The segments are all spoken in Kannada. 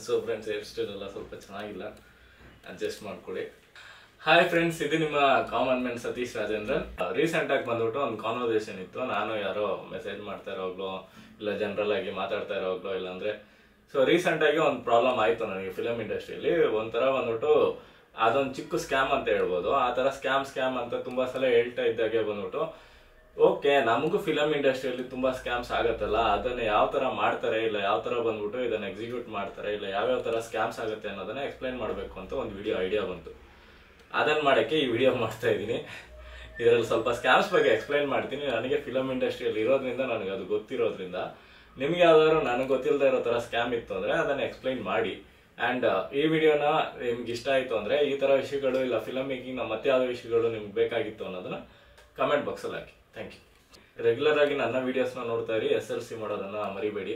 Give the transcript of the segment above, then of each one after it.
ಸೊ ಫ್ರೆಂಡ್ಸ್ ಹೇರ್ ಸ್ಟೈಲ್ ಎಲ್ಲ ಸ್ವಲ್ಪ ಚೆನ್ನಾಗಿಲ್ಲ, ಅಡ್ಜಸ್ಟ್ ಮಾಡ್ಕೊಳ್ಳಿ. ಹಾಯ್ ಫ್ರೆಂಡ್ಸ್, ಇದು ನಿಮ್ಮ common man Satish Rajendran. Recent ಆಗಿ ಬಂದ್ಬಿಟ್ಟು ಒಂದು ಕಾನ್ವರ್ಸೇಷನ್ ಇತ್ತು. ನಾನು ಯಾರೋ ಮೆಸೇಜ್ ಮಾಡ್ತಾ ಇರೋಗ್ಲೋ ಇಲ್ಲ ಜನರಲ್ ಆಗಿ ಮಾತಾಡ್ತಾ ಇರೋಗ್ಲೋ ಇಲ್ಲಾಂದ್ರೆ ಸೊ ರೀಸೆಂಟ್ ಆಗಿ ಒಂದು ಪ್ರಾಬ್ಲಮ್ ಆಯ್ತು ನನಗೆ ಫಿಲಮ್ ಇಂಡಸ್ಟ್ರಿಯಲ್ಲಿ. ಒಂಥರ ಬಂದ್ಬಿಟ್ಟು ಅದೊಂದು ಚಿಕ್ಕ ಸ್ಕ್ಯಾಮ್ ಅಂತ ಹೇಳ್ಬೋದು. ಆ ತರ ಸ್ಕ್ಯಾಮ್ ಅಂತ ತುಂಬಾ ಸಲ ಹೇಳ್ತಾ ಇದ್ದಾಗೆ ಬಂದ್ಬಿಟ್ಟು ಓಕೆ, ನಮಗೂ ಫಿಲಮ್ ಇಂಡಸ್ಟ್ರಿಯಲ್ಲಿ ತುಂಬಾ ಸ್ಕ್ಯಾಮ್ಸ್ ಆಗತ್ತಲ್ಲ, ಅದನ್ನ ಯಾವ ತರ ಮಾಡ್ತಾರೆ ಇಲ್ಲ ಯಾವ ತರ ಬಂದ್ಬಿಟ್ಟು ಇದನ್ನ ಎಕ್ಸಿಕ್ಯೂಟ್ ಮಾಡ್ತಾರೆ ಇಲ್ಲ ಯಾವ್ಯಾವ ತರ ಸ್ಕ್ಯಾಮ್ಸ್ ಆಗುತ್ತೆ ಅನ್ನೋದನ್ನ ಎಕ್ಸ್ಪ್ಲೈನ್ ಮಾಡಬೇಕು ಅಂತ ಒಂದು ವಿಡಿಯೋ ಐಡಿಯಾ ಬಂತು. ಅದನ್ನ ಮಾಡಕ್ಕೆ ಈ ವಿಡಿಯೋ ಮಾಡ್ತಾ ಇದ್ದೀನಿ. ಇದರಲ್ಲಿ ಸ್ವಲ್ಪ ಸ್ಕ್ಯಾಮ್ಸ್ ಬಗ್ಗೆ ಎಕ್ಸ್ಪ್ಲೈನ್ ಮಾಡ್ತೀನಿ. ನನಗೆ ಫಿಲಮ್ ಇಂಡಸ್ಟ್ರಿಯಲ್ಲಿ ಇರೋದ್ರಿಂದ ನನಗೆ ಅದು ಗೊತ್ತಿರೋದ್ರಿಂದ ನಿಮ್ಗೆ ಯಾವ್ದಾದ್ರು ನನಗೆ ಗೊತ್ತಿಲ್ಲದೆ ಇರೋ ತರ ಸ್ಕ್ಯಾಮ್ ಇತ್ತು ಅಂದ್ರೆ ಅದನ್ನ ಎಕ್ಸ್ಪ್ಲೈನ್ ಮಾಡಿ. ಅಂಡ್ ಈ ವಿಡಿಯೋನ ನಿಮ್ಗೆ ಇಷ್ಟ ಆಯ್ತು ಅಂದ್ರೆ ಈ ತರ ವಿಷಯಗಳು ಇಲ್ಲ ಫಿಲಮ್ ಮೇಕಿಂಗ್ ಮತ್ತೆ ಯಾವ್ದು ವಿಷಯಗಳು ನಿಮ್ಗೆ ಬೇಕಾಗಿತ್ತು ಅನ್ನೋದನ್ನ ಕಮೆಂಟ್ ಬಾಕ್ಸ್ ಅಲ್ಲಿ ಹಾಕಿ. Thank you. ರೆಗ್ಯುಲರ್ ಆಗಿ ನನ್ನ ವಿಡಿಯೋಸ್ನ ನೋಡ್ತಾ ಇರಿ. SLC ಮಾಡೋದನ್ನ ಮರಿಬೇಡಿ.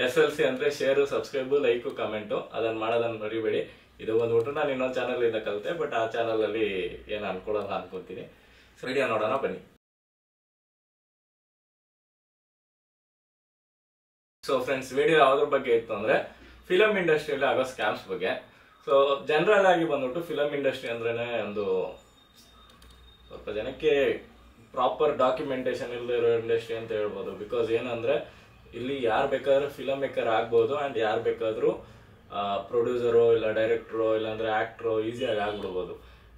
SLC ಅಂದ್ರೆ ಶೇರು, ಸಬ್ಸ್ಕ್ರೈಬ್, ಲೈಕು, ಕಮೆಂಟು ಅದನ್ನ ಮಾಡೋದನ್ನ ಮರಿಬೇಡಿ. ಇದು ಬಂದ್ಬಿಟ್ಟು ನಾನು ಇನ್ನೊಂದು ಚಾನಲ್ ಇಂದ ಕಲಿತೆ, ಬಟ್ ಆ ಚಾನಲ್ ಅಲ್ಲಿ ಏನು ಅನ್ಕೊಳ್ಳೋಲ್ಲ ಅನ್ಕೋತೀನಿ. ವಿಡಿಯೋ ನೋಡೋಣ ಬನ್ನಿ. ಸೊ ಫ್ರೆಂಡ್ಸ್, ವಿಡಿಯೋ ಯಾವ್ದ್ರ ಬಗ್ಗೆ ಇತ್ತು ಅಂದ್ರೆ ಫಿಲಮ್ ಇಂಡಸ್ಟ್ರಿಯಲ್ಲಿ ಆಗೋ ಸ್ಕ್ಯಾಮ್ಸ್ ಬಗ್ಗೆ. ಸೊ ಜನರಲ್ ಆಗಿ ಬಂದ್ಬಿಟ್ಟು ಫಿಲಮ್ ಇಂಡಸ್ಟ್ರಿ ಅಂದ್ರೇನೆ ಒಂದು ಸ್ವಲ್ಪ ಜನಕ್ಕೆ ಪ್ರಾಪರ್ ಡಾಕ್ಯುಮೆಂಟೇಶನ್ ಇಲ್ಲದೆ ಇರೋ ಇಂಡಸ್ಟ್ರಿ ಅಂತ ಹೇಳ್ಬೋದು. ಬಿಕಾಸ್ ಏನಂದ್ರೆ ಇಲ್ಲಿ ಯಾರು ಬೇಕಾದ್ರೂ ಫಿಲಮ್ ಮೇಕರ್ ಆಗ್ಬೋದು ಅಂಡ್ ಯಾರು ಬೇಕಾದ್ರೂ ಪ್ರೊಡ್ಯೂಸರು ಇಲ್ಲ ಡೈರೆಕ್ಟ್ರು ಇಲ್ಲಾಂದ್ರೆ ಆಕ್ಟ್ರು ಈಸಿಯಾಗಿ ಆಗ್ಬಿಡ್ಬೋದು.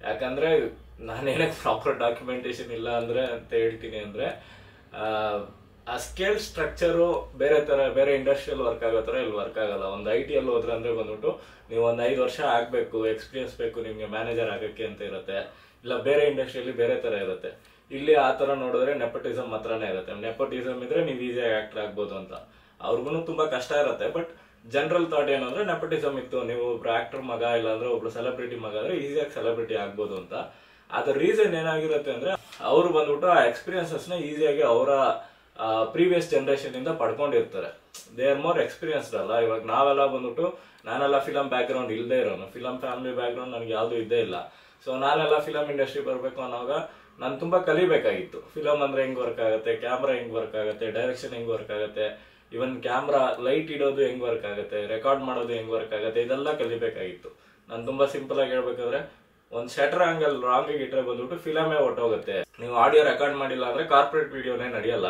ಯಾಕಂದ್ರೆ ನಾನೇನಕ್ಕೆ ಪ್ರಾಪರ್ ಡಾಕ್ಯುಮೆಂಟೇಶನ್ ಇಲ್ಲ ಅಂದ್ರೆ ಅಂತ ಹೇಳ್ತೀನಿ ಅಂದ್ರೆ ಆ ಸ್ಕೇಲ್ ಸ್ಟ್ರಕ್ಚರು ಬೇರೆ ಇಂಡಸ್ಟ್ರಿಯಲ್ಲಿ ವರ್ಕ್ ಆಗೋ ಥರ ಇಲ್ಲಿ ವರ್ಕ್ ಆಗಲ್ಲ. ಒಂದು IT ಅಲ್ಲಿ ಹೋದ್ರೆ ಅಂದ್ರೆ ಬಂದ್ಬಿಟ್ಟು ನೀವು ಒಂದು 5 ವರ್ಷ ಆಗ್ಬೇಕು, ಎಕ್ಸ್ಪೀರಿಯನ್ಸ್ ಬೇಕು ನಿಮ್ಗೆ ಮ್ಯಾನೇಜರ್ ಆಗಕ್ಕೆ ಅಂತ ಇರುತ್ತೆ. ಇಲ್ಲ ಬೇರೆ ಇಂಡಸ್ಟ್ರಿಯಲ್ಲಿ ಬೇರೆ ತರ ಇರುತ್ತೆ. ಇಲ್ಲಿ ಆ ತರ ನೋಡಿದ್ರೆ ನೆಪೋಟಿಸಮ್ ಮಾತ್ರನೇ ಇರುತ್ತೆ. ನೆಪೋಟಿಸಮ್ ಇದ್ರೆ ನೀವು ಈಸಿಯಾಗಿ ಆಕ್ಟರ್ ಆಗ್ಬೋದು ಅಂತ ಅವ್ರಿಗೂ ತುಂಬಾ ಕಷ್ಟ ಇರುತ್ತೆ. ಬಟ್ ಜನರಲ್ ಥಾಟ್ ಏನಂದ್ರೆ ನೆಪೋಟಿಸಮ್ ಇತ್ತು, ನೀವು ಒಬ್ರು ಆಕ್ಟರ್ ಮಗ ಇಲ್ಲಾಂದ್ರೆ ಒಬ್ರು ಸೆಲೆಬ್ರಿಟಿ ಮಗ ಆದ್ರೆ ಈಸಿಯಾಗಿ ಸೆಲೆಬ್ರಿಟಿ ಆಗ್ಬೋದು ಅಂತ. ಅದ್ರ ರೀಸನ್ ಏನಾಗಿರುತ್ತೆ ಅಂದ್ರೆ ಅವರು ಬಂದ್ಬಿಟ್ಟು ಆ ಎಕ್ಸ್ಪೀರಿಯನ್ಸಸ್ ನ ಈಸಿಯಾಗಿ ಅವರ ಪ್ರೀವಿಯಸ್ ಜನರೇಷನ್ ಇಂದ ಪಡ್ಕೊಂಡಿರ್ತಾರೆ. ದೇ ಆರ್ ಮೋರ್ ಎಕ್ಸ್ಪೀರಿಯನ್ಸ್ಡ್ ಅಲ್ಲ. ಇವಾಗ ನಾವೆಲ್ಲ ಬಂದ್ಬಿಟ್ಟು ನಾನೆಲ್ಲ ಫಿಲಮ್ ಬ್ಯಾಕ್ ಗ್ರೌಂಡ್ ಇಲ್ಲದೆ ಇರೋನು, ಫಿಲಮ್ ಫ್ಯಾಮಿಲಿ ಬ್ಯಾಕ್ ಗ್ರೌಂಡ್ ನನಗೆ ಯಾವ್ದು ಇದ್ದೇ ಇಲ್ಲ. ಸೊ ನಾನೆಲ್ಲ ಫಿಲಮ್ ಇಂಡಸ್ಟ್ರಿ ಬರ್ಬೇಕು ಅನ್ನೋವಾಗ ನಾನು ತುಂಬಾ ಕಲಿಬೇಕಾಗಿತ್ತು. ಫಿಲಮ್ ಅಂದ್ರೆ ಹೆಂಗ್ ವರ್ಕ್ ಆಗುತ್ತೆ, ಕ್ಯಾಮ್ರಾ ಹೆಂಗ್ ವರ್ಕ್ ಆಗುತ್ತೆ, ಡೈರೆಕ್ಷನ್ ಹೆಂಗ್ ವರ್ಕ್ ಆಗುತ್ತೆ, ಇವನ್ ಕ್ಯಾಮ್ರಾ ಲೈಟ್ ಇಡೋದು ಹೆಂಗ್ ವರ್ಕ್ ಆಗುತ್ತೆ, ರೆಕಾರ್ಡ್ ಮಾಡೋದು ಹೆಂಗ್ ವರ್ಕ್ ಆಗುತ್ತೆ, ಇದೆಲ್ಲ ಕಲಿಬೇಕಾಗಿತ್ತು. ನಾನು ತುಂಬಾ ಸಿಂಪಲ್ ಆಗಿ ಹೇಳ್ಬೇಕಾದ್ರೆ ಒಂದ್ ಶಟರ್ ಆಂಗಲ್ ರಾಂಗ್ ಆಗಿ ಇಟ್ರೆ ಬಂದ್ಬಿಟ್ಟು ಫಿಲಮೇ ಹೊಟ್ಟೋಗುತ್ತೆ. ನೀವು ಆಡಿಯೋ ರೆಕಾರ್ಡ್ ಮಾಡಿಲ್ಲ ಅಂದ್ರೆ ಕಾರ್ಪೊರೇಟ್ ವಿಡಿಯೋನೇ ನಡೆಯಲ್ಲ.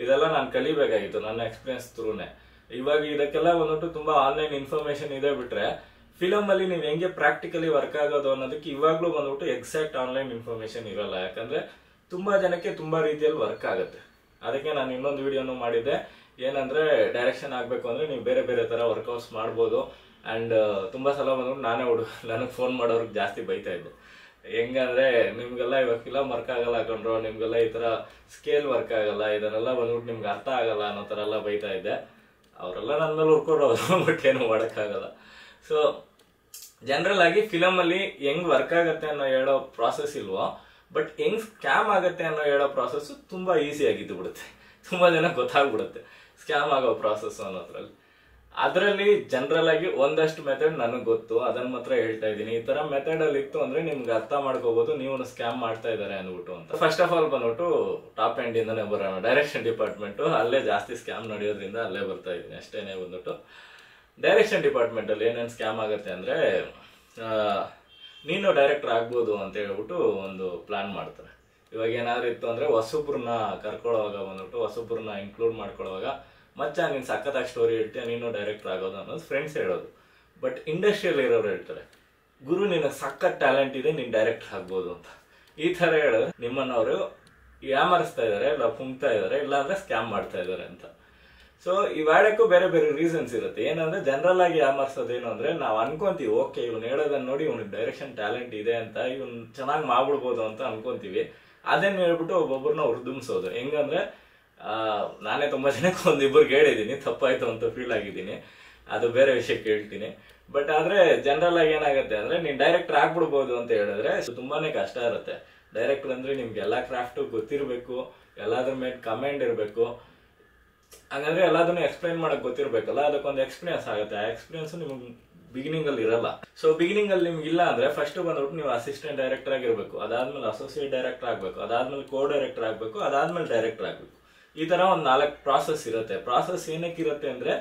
ಇದೆಲ್ಲ ನಾನು ಕಲಿಬೇಕಾಗಿತ್ತು ನನ್ನ ಎಕ್ಸ್ಪೀರಿಯನ್ಸ್ ಥ್ರೂನೇ. ಇವಾಗ ಇದಕ್ಕೆಲ್ಲ ಬಂದ್ಬಿಟ್ಟು ತುಂಬಾ ಆನ್ಲೈನ್ ಇನ್ಫಾರ್ಮೇಶನ್ ಇದೆ. ಬಿಟ್ರೆ ಫಿಲಮ್ ಅಲ್ಲಿ ನೀವು ಹೆಂಗೆ ಪ್ರಾಕ್ಟಿಕಲಿ ವರ್ಕ್ ಆಗೋದು ಅನ್ನೋದಕ್ಕೆ ಇವಾಗ್ಲೂ ಬಂದ್ಬಿಟ್ಟು ಎಕ್ಸಾಕ್ಟ್ ಆನ್ಲೈನ್ ಇನ್ಫಾರ್ಮೇಶನ್ ಇರಲ್ಲ. ಯಾಕಂದ್ರೆ ತುಂಬಾ ಜನಕ್ಕೆ ತುಂಬಾ ರೀತಿಯಲ್ಲಿ ವರ್ಕ್ ಆಗುತ್ತೆ. ಅದಕ್ಕೆ ನಾನು ಇನ್ನೊಂದು ವಿಡಿಯೋನು ಮಾಡಿದ್ದೆ. ಏನಂದ್ರೆ ಡೈರೆಕ್ಷನ್ ಆಗ್ಬೇಕು ಅಂದ್ರೆ ನೀವು ಬೇರೆ ಬೇರೆ ತರ ವರ್ಕ್ಔಟ್ಸ್ ಮಾಡ್ಬೋದು. ಅಂಡ್ ತುಂಬಾ ಸಲ ಬಂದ್ಬಿಟ್ಟು ನನಗೆ ಫೋನ್ ಮಾಡೋರ್ಗೆ ಜಾಸ್ತಿ ಬೈತಾ ಇದ್ದೆ. ಹೆಂಗಂದ್ರೆ ನಿಮ್ಗೆಲ್ಲ ಇವಾಗ ಫಿಲಮ್ ವರ್ಕ್ ಆಗಲ್ಲ ಹಾಕೊಂಡ್ರು, ನಿಮ್ಗೆಲ್ಲ ಈ ತರ ಸ್ಕೇಲ್ ವರ್ಕ್ ಆಗಲ್ಲ, ಇದನ್ನೆಲ್ಲ ಬಂದ್ಬಿಟ್ಟು ನಿಮ್ಗೆ ಅರ್ಥ ಆಗಲ್ಲ ಅನ್ನೋ ತರ ಎಲ್ಲ ಬೈತಾ ಇದ್ದೆ. ಅವರೆಲ್ಲ ನನ್ನ ಮೇಲೆ ಹುಡ್ಕೊಡೋರು, ಬಟ್ ಏನು ಮಾಡಕ್ಕಾಗಲ್ಲ. ಸೊ ಜನರಲ್ ಆಗಿ ಫಿಲಮ್ ಅಲ್ಲಿ ಹೆಂಗ್ ವರ್ಕ್ ಆಗತ್ತೆ ಅನ್ನೋ ಹೇಳೋ ಪ್ರಾಸೆಸ್ ಇಲ್ವೋ, ಬಟ್ ಹೆಂಗ್ ಸ್ಕ್ಯಾಮ್ ಆಗತ್ತೆ ಅನ್ನೋ ಹೇಳೋ ಪ್ರಾಸೆಸ್ ತುಂಬಾ ಈಸಿ ಆಗಿದ್ದು ಬಿಡುತ್ತೆ. ತುಂಬಾ ಜನ ಗೊತ್ತಾಗ್ಬಿಡುತ್ತೆ ಸ್ಕ್ಯಾಮ್ ಆಗೋ ಪ್ರಾಸೆಸ್ ಅನ್ನೋದ್ರಲ್ಲಿ. ಅದರಲ್ಲಿ ಜನರಲ್ ಆಗಿ ಒಂದಷ್ಟು ಮೆಥಡ್ ನನಗೆ ಗೊತ್ತು, ಅದನ್ನ ಮಾತ್ರ ಹೇಳ್ತಾ ಇದ್ದೀನಿ. ಈ ತರ ಮೆಥಡ್ ಅಲ್ಲಿ ಇತ್ತು ಅಂದ್ರೆ ನಿಮ್ಗೆ ಅರ್ಥ ಮಾಡ್ಕೋಬಹುದು ನೀವು ಸ್ಕ್ಯಾಮ್ ಮಾಡ್ತಾ ಇದಾರೆ ಅಂದ್ಬಿಟ್ಟು ಅಂತ. ಫಸ್ಟ್ ಆಫ್ ಆಲ್ ಬಂದ್ಬಿಟ್ಟು ಟಾಪ್ ಎಂಡ್ ಇಂದಾನೆ ಬರೋಣ. ಡೈರೆಕ್ಷನ್ ಡಿಪಾರ್ಟ್ಮೆಂಟ್ ಅಲ್ಲೇ ಜಾಸ್ತಿ ಸ್ಕ್ಯಾಮ್ ನಡೆಯೋದ್ರಿಂದ ಅಲ್ಲೇ ಬರ್ತಾ ಇದ್ದೀನಿ ಅಷ್ಟೇನೆ. ಬಂದ್ಬಿಟ್ಟು ಡೈರೆಕ್ಷನ್ ಡಿಪಾರ್ಟ್ಮೆಂಟ್ ಅಲ್ಲಿ ಏನೇನು ಸ್ಕ್ಯಾಮ್ ಆಗುತ್ತೆ ಅಂದ್ರೆ ನೀನು ಡೈರೆಕ್ಟರ್ ಆಗ್ಬೋದು ಅಂತ ಹೇಳ್ಬಿಟ್ಟು ಒಂದು ಪ್ಲಾನ್ ಮಾಡ್ತಾರೆ. ಇವಾಗ ಏನಾದ್ರು ಇತ್ತು ಅಂದ್ರೆ ಹೊಸೊಬ್ರನ್ನ ಕರ್ಕೊಳ್ಳೋವಾಗ ಬಂದ್ಬಿಟ್ಟು ಹೊಸೊಬ್ರನ್ನ ಇನ್ಕ್ಲೂಡ್ ಮಾಡ್ಕೊಳ್ಳುವಾಗ ಮಚ್ಚ ನೀನ್ ಸಖತ್ತಾಗಿ ಸ್ಟೋರಿ ಹೇಳ್ತೀಯ, ನೀನು ಡೈರೆಕ್ಟರ್ ಆಗೋದು ಅನ್ನೋದು ಫ್ರೆಂಡ್ಸ್ ಹೇಳೋದು. ಬಟ್ ಇಂಡಸ್ಟ್ರಿಯಲ್ಲಿ ಇರೋರು ಹೇಳ್ತಾರೆ, ಗುರು ನಿನಗೆ ಸಖತ್ ಟ್ಯಾಲೆಂಟ್ ಇದೆ, ನೀನ್ ಡೈರೆಕ್ಟರ್ ಆಗ್ಬೋದು ಅಂತ. ಈ ತರ ಹೇಳಿದ್ರೆ ನಿಮ್ಮನ್ನವರು ಯಾಮರಿಸ್ತಾ ಇದಾರೆ, ಇಲ್ಲ ಪುಂಕ್ತಾ ಇದಾರೆ, ಇಲ್ಲ ಅಂದ್ರೆ ಸ್ಕ್ಯಾಮ್ ಮಾಡ್ತಾ ಇದಾರೆ ಅಂತ. ಸೊ ಇವಾಡಕ್ಕೂ ಬೇರೆ ಬೇರೆ ರೀಸನ್ಸ್ ಇರುತ್ತೆ. ಏನಂದ್ರೆ ಜನರಲ್ ಆಗಿ ಯಾಮರ್ಸೋದೇನು ಅಂದ್ರೆ ನಾವು ಅನ್ಕೊಂತೀವಿ ಓಕೆ ಇವ್ನು ಹೇಳೋದನ್ನ ನೋಡಿ ಇವ್ನಿಗೆ ಡೈರೆಕ್ಷನ್ ಟ್ಯಾಲೆಂಟ್ ಇದೆ ಅಂತ, ಇವ್ನು ಚೆನ್ನಾಗಿ ಮಾಡ್ಬಿಡ್ಬೋದು ಅಂತ ಅನ್ಕೊಂತೀವಿ. ಅದನ್ನ ಹೇಳ್ಬಿಟ್ಟು ಒಬ್ಬೊಬ್ಬರನ್ನ ಹುರಿದುಂಬಿಸೋದು. ಹೆಂಗಂದ್ರೆ ನಾನೇ ತುಂಬಾ ಜನಕ್ಕೆ ಒಂದಿಬ್ಬರಿಗೆ ಹೇಳಿದ್ದೀನಿ, ತಪ್ಪಾಯ್ತು ಅಂತ ಫೀಲ್ ಆಗಿದ್ದೀನಿ. ಅದು ಬೇರೆ ವಿಷಯಕ್ಕೆ ಹೇಳ್ತೀನಿ. ಬಟ್ ಆದ್ರೆ ಜನರಲ್ ಆಗಿ ಏನಾಗುತ್ತೆ ಅಂದ್ರೆ ನೀನ್ ಡೈರೆಕ್ಟರ್ ಆಗ್ಬಿಡ್ಬೋದು ಅಂತ ಹೇಳಿದ್ರೆ ತುಂಬಾನೇ ಕಷ್ಟ ಇರುತ್ತೆ. ಡೈರೆಕ್ಟರ್ ಅಂದ್ರೆ ನಿಮ್ಗೆ ಎಲ್ಲಾ ಕ್ರಾಫ್ಟ್ ಗೊತ್ತಿರ್ಬೇಕು, ಎಲ್ಲಾದ್ರ ಮೇಲೆ ಕಮೆಂಡ್ ಇರ್ಬೇಕು. ಹಂಗಂದ್ರೆ ಎಲ್ಲದನ್ನು ಎಕ್ಸ್ಪ್ಲೈನ್ ಮಾಡಕ್ ಗೊತ್ತಿರ್ಬೇಕಲ್ಲ, ಅದಕ್ಕೊಂದು ಎಕ್ಸ್ಪೀರಿಯನ್ಸ್ ಆಗುತ್ತೆ. ಆ ಎಕ್ಸ್ಪೀರಿಯನ್ಸ್ ನಿಮ್ಗೆ ಬಿಗಿನಿಂಗ್ ಅಲ್ಲಿ ಇರಲ್ಲ. ಸೊ ಬಿಗಿನಿಂಗ್ ಅಲ್ಲಿ ನಿಮ್ಗೆ ಇಲ್ಲ ಅಂದ್ರೆ ಫಸ್ಟ್ ಬಂದ್ಬಿಟ್ಟು ನೀವು ಅಸಿಸ್ಟೆಂಟ್ ಡೈರೆಕ್ಟರ್ ಆಗಿರ್ಬೇಕು, ಅದಾದ್ಮೇಲೆ ಅಸೋಸಿಯೇಟ್ ಡೈರೆಕ್ಟರ್ ಆಗ್ಬೇಕು, ಅದಾದ್ಮೇಲೆ ಕೋ ಡೈರೆಕ್ಟರ್ ಆಗ್ಬೇಕು, ಅದಾದ್ಮೇಲೆ ಡೈರೆಕ್ಟರ್ ಆಗ್ಬೇಕು. ಈ ತರ ಒಂದ್ 4 ಪ್ರಾಸೆಸ್ ಇರುತ್ತೆ. ಪ್ರಾಸೆಸ್ ಏನಕ್ಕೆ ಇರುತ್ತೆ ಅಂದ್ರೆ